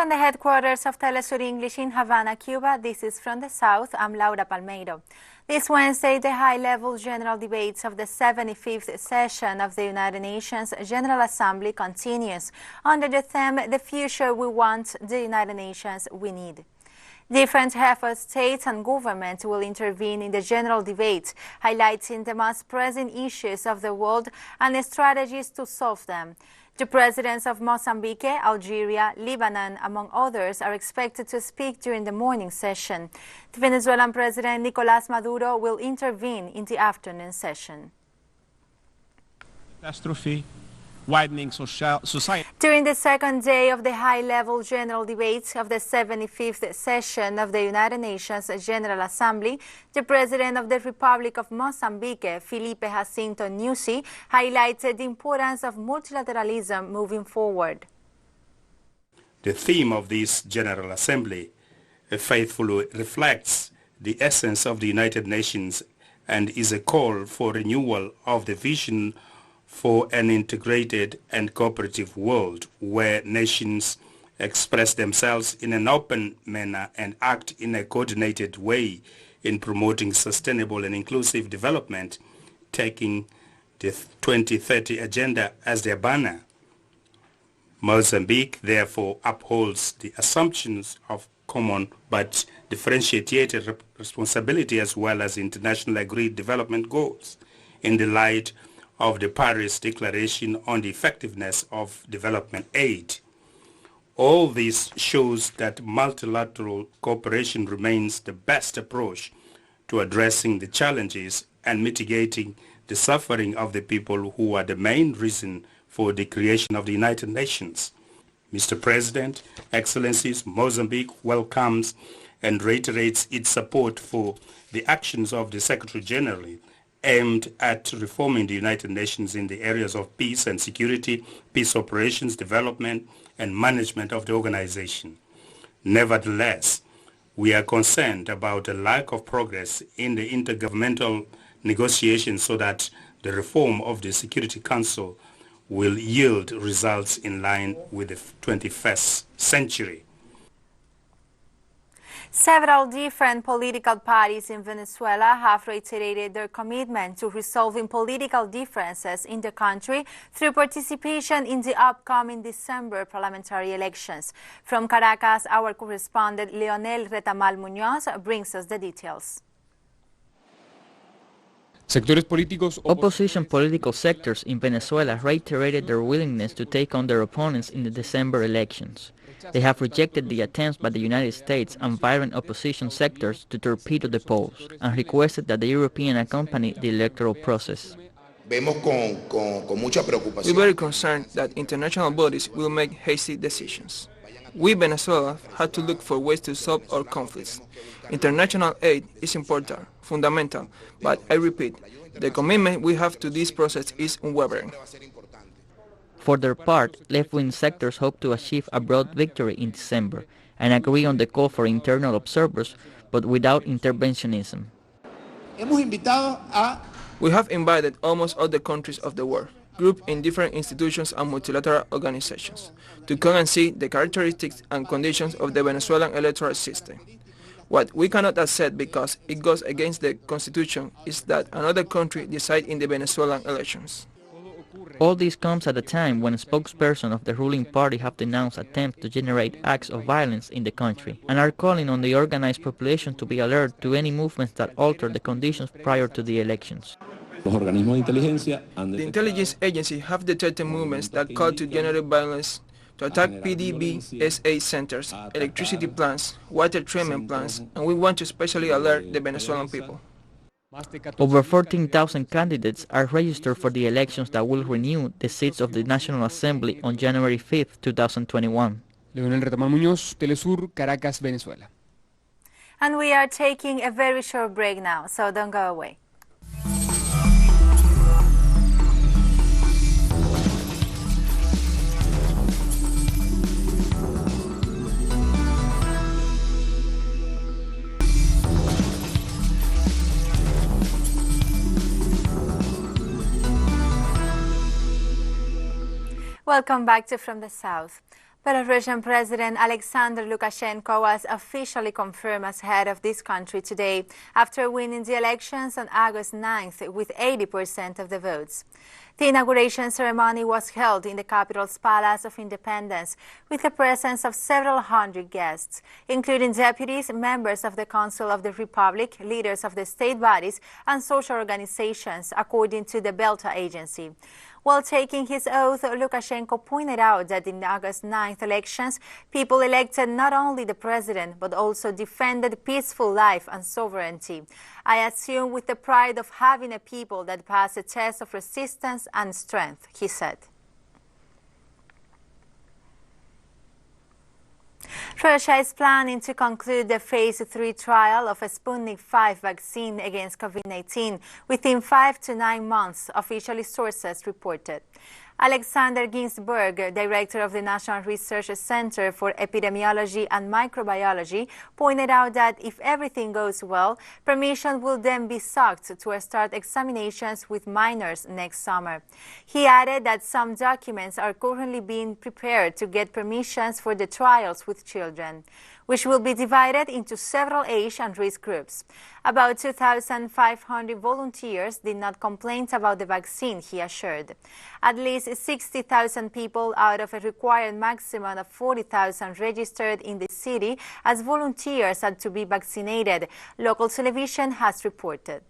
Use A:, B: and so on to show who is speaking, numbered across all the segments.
A: From the headquarters of TeleSUR English in Havana, Cuba, this is From the South. I'm Laura Palmeiro. This Wednesday, the high-level general debates of the 75th session of the United Nations General Assembly continues under the theme, "The future we want, the United Nations we need." Different heads of state and government will intervene in the general debate, highlighting the most pressing issues of the world and the strategies to solve them. The presidents of Mozambique, Algeria, Lebanon, among others, are expected to speak during the morning session. The Venezuelan President Nicolás Maduro will intervene in the afternoon session.
B: Catastrophe, widening society.
A: During the second day of the high-level general debate of the 75th session of the United Nations General Assembly, the President of the Republic of Mozambique, Felipe Jacinto Nyusi, highlighted the importance of multilateralism moving forward.
C: The theme of this General Assembly faithfully reflects the essence of the United Nations and is a call for renewal of the vision for an integrated and cooperative world where nations express themselves in an open manner and act in a coordinated way in promoting sustainable and inclusive development, taking the 2030 Agenda as their banner. Mozambique therefore upholds the assumptions of common but differentiated responsibility as well as international agreed development goals in the light of the Paris Declaration on the Effectiveness of Development Aid. All this shows that multilateral cooperation remains the best approach to addressing the challenges and mitigating the suffering of the people who are the main reason for the creation of the United Nations. Mr. President, Excellencies, Mozambique welcomes and reiterates its support for the actions of the Secretary General aimed at reforming the United Nations in the areas of peace and security, peace operations, development, and management of the organization. Nevertheless, we are concerned about the lack of progress in the intergovernmental negotiations so that the reform of the Security Council will yield results in line with the 21st century.
A: Several different political parties in Venezuela have reiterated their commitment to resolving political differences in the country through participation in the upcoming December parliamentary elections. From Caracas, our correspondent Leonel Retamal Muñoz brings us the details.
D: Opposition political sectors in Venezuela reiterated their willingness to take on their opponents in the December elections. They have rejected the attempts by the United States and violent opposition sectors to torpedo the polls and requested that the European accompany the electoral process.
E: We're very concerned that international bodies will make hasty decisions. We, Venezuela, have to look for ways to solve our conflicts. International aid is important, fundamental, but I repeat, the commitment we have to this process is unwavering.
D: For their part, left-wing sectors hope to achieve a broad victory in December and agree on the call for internal observers, but without interventionism.
E: We have invited almost all the countries of the world, grouped in different institutions and multilateral organizations, to come and see the characteristics and conditions of the Venezuelan electoral system. What we cannot accept because it goes against the Constitution is that another country decide in the Venezuelan elections.
D: All this comes at a time when a spokesperson of the ruling party have denounced attempts to generate acts of violence in the country and are calling on the organized population to be alert to any movements that alter the conditions prior to the elections.
E: The intelligence agency have detected movements that call to generate violence, to attack PDVSA centers, electricity plants, water treatment plants, and we want to especially alert the Venezuelan people.
D: Over 14,000 candidates are registered for the elections that will renew the seats of the National Assembly on January 5, 2021.
F: Leonel Retamal Muñoz, TeleSUR, Caracas, Venezuela.
A: And we are taking a very short break now, so don't go away. Welcome back to From the South. Belarusian President Alexander Lukashenko was officially confirmed as head of this country today after winning the elections on August 9th with 80% of the votes. The inauguration ceremony was held in the capital's Palace of Independence with the presence of several hundred guests, including deputies, members of the Council of the Republic, leaders of the state bodies, and social organizations, according to the Belta agency. While taking his oath, Lukashenko pointed out that in the August 9th elections, people elected not only the president, but also defended peaceful life and sovereignty. I assume with the pride of having a people that passed a test of resistance and strength, he said. Russia is planning to conclude the Phase 3 trial of a Sputnik V vaccine against COVID-19 within 5 to 9 months, officially sources reported. Alexander Ginsburg, director of the National Research Center for Epidemiology and Microbiology, pointed out that if everything goes well, permission will then be sought to start examinations with minors next summer. He added that some documents are currently being prepared to get permissions for the trials with children, which will be divided into several age and risk groups. About 2,500 volunteers did not complain about the vaccine, he assured. At least 60,000 people out of a required maximum of 40,000 registered in the city as volunteers had to be vaccinated, local television has reported.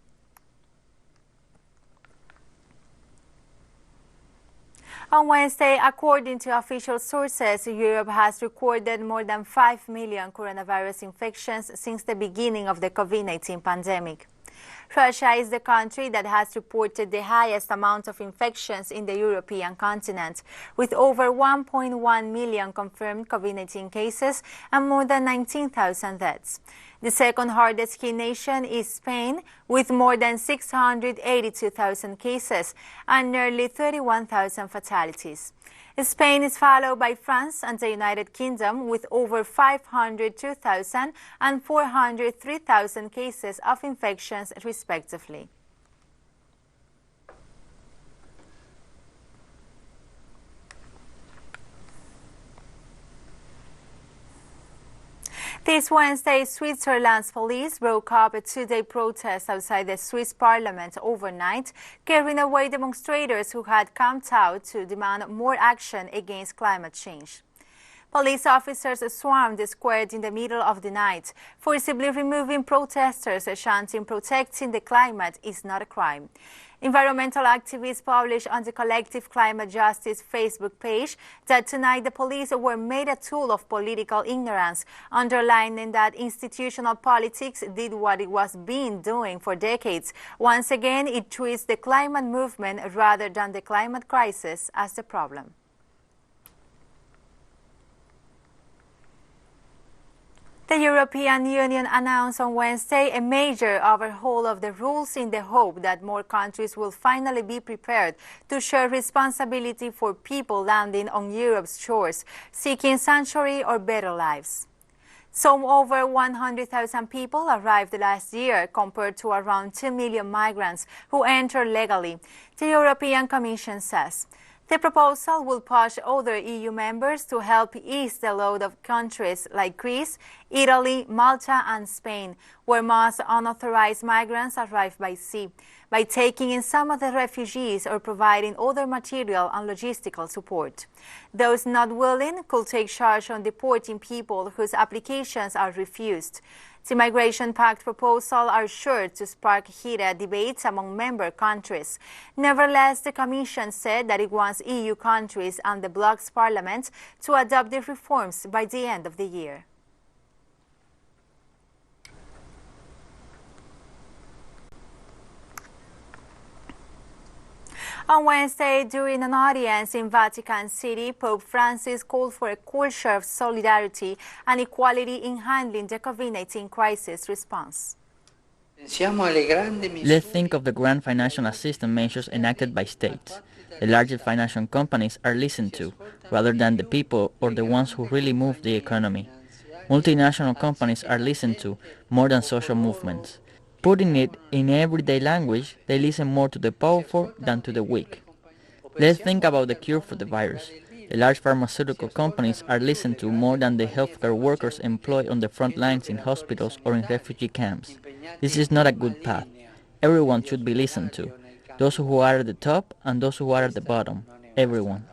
A: On Wednesday, according to official sources, Europe has recorded more than 5 million coronavirus infections since the beginning of the COVID-19 pandemic. Russia is the country that has reported the highest amount of infections in the European continent, with over 1.1 million confirmed COVID-19 cases and more than 19,000 deaths. The second hardest hit nation is Spain, with more than 682,000 cases and nearly 31,000 fatalities. Spain is followed by France and the United Kingdom with over 502,000 and 403,000 cases of infections, respectively. This Wednesday, Switzerland's police broke up a two-day protest outside the Swiss parliament overnight, carrying away demonstrators who had camped out to demand more action against climate change. Police officers swarmed the square in the middle of the night, forcibly removing protesters chanting "Protecting the climate is not a crime." Environmental activists published on the Collective Climate Justice Facebook page that tonight the police were made a tool of political ignorance, underlining that institutional politics did what it was been doing for decades. Once again, it treats the climate movement rather than the climate crisis as the problem. The European Union announced on Wednesday a major overhaul of the rules in the hope that more countries will finally be prepared to share responsibility for people landing on Europe's shores, seeking sanctuary or better lives. Some over 100,000 people arrived last year compared to around 2 million migrants who entered legally, the European Commission says. The proposal will push other EU members to help ease the load of countries like Greece, Italy, Malta, and Spain, where most unauthorized migrants arrive by sea, by taking in some of the refugees or providing other material and logistical support. Those not willing could take charge on deporting people whose applications are refused. The Migration Pact proposal are sure to spark heated debates among member countries. Nevertheless, the Commission said that it wants EU countries and the bloc's parliament to adopt the reforms by the end of the year. On Wednesday, during an audience in Vatican City, Pope Francis called for a culture of solidarity and equality in handling the COVID-19 crisis response.
D: Let's think of the grand financial assistance measures enacted by states. The largest financial companies are listened to, rather than the people or the ones who really move the economy. Multinational companies are listened to more than social movements. Putting it in everyday language, they listen more to the powerful than to the weak. Let's think about the cure for the virus. The large pharmaceutical companies are listened to more than the healthcare workers employed on the front lines in hospitals or in refugee camps. This is not a good path. Everyone should be listened to. Those who are at the top and those who are at the bottom. Everyone.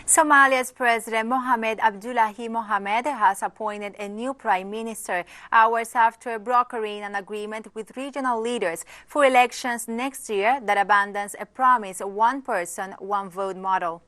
A: Somalia's President Mohamed Abdullahi Mohamed has appointed a new prime minister hours after brokering an agreement with regional leaders for elections next year that abandons a promised one person, one vote model.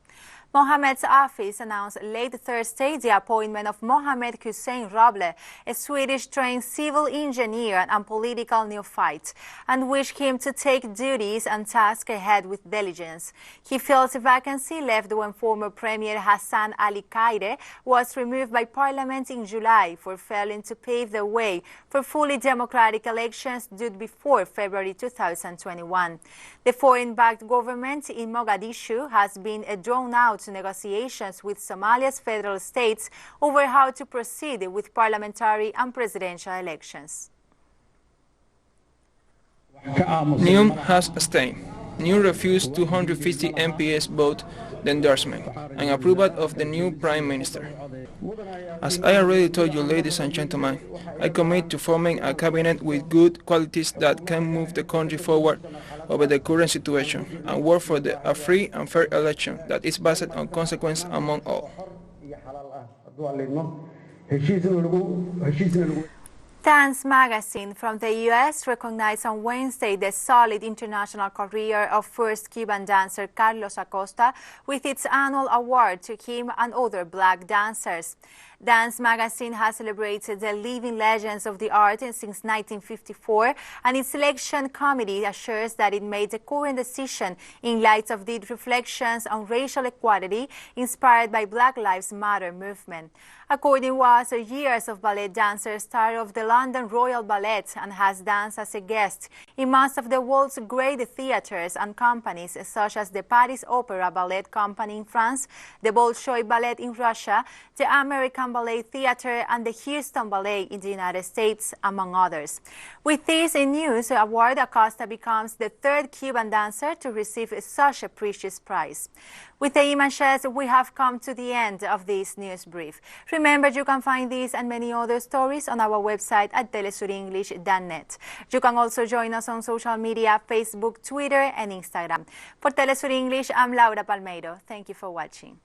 A: Mohamed's office announced late Thursday the appointment of Mohamed Hussein Roble, a Swedish-trained civil engineer and political neophyte, and wished him to take duties and tasks ahead with diligence. He fills a vacancy left when former Premier Hassan Ali Kaire was removed by Parliament in July for failing to pave the way for fully democratic elections due before February 2021. The foreign-backed government in Mogadishu has been drawn out to negotiations with Somalia's federal states over how to proceed with parliamentary and presidential elections.
E: NUM has abstained. NUM refused 250 MPs vote the endorsement and approval of the new Prime Minister. As I already told you, ladies and gentlemen, I commit to forming a cabinet with good qualities that can move the country forward over the current situation and work for a free and fair election that is based on consequence among all.
A: Dance magazine from the U.S. recognized on Wednesday the solid international career of first Cuban dancer Carlos Acosta with its annual award to him and other black dancers. Dance magazine has celebrated the living legends of the art since 1954, and its selection committee assures that it made the current decision in light of the reflections on racial equality inspired by Black Lives Matter movement. According was years of ballet dancer, star of the London Royal Ballet, and has danced as a guest in most of the world's great theaters and companies such as the Paris Opera Ballet Company in France, the Bolshoi Ballet in Russia, the American Ballet Theater, and the Houston Ballet in the United States, among others. With this news award, Acosta becomes the third Cuban dancer to receive such a precious prize. With the images, we have come to the end of this news brief. Remember, you can find these and many other stories on our website at telesurenglish.net. You can also join us on social media, Facebook, Twitter, and Instagram. For TeleSUR English, I'm Laura Palmeiro. Thank you for watching.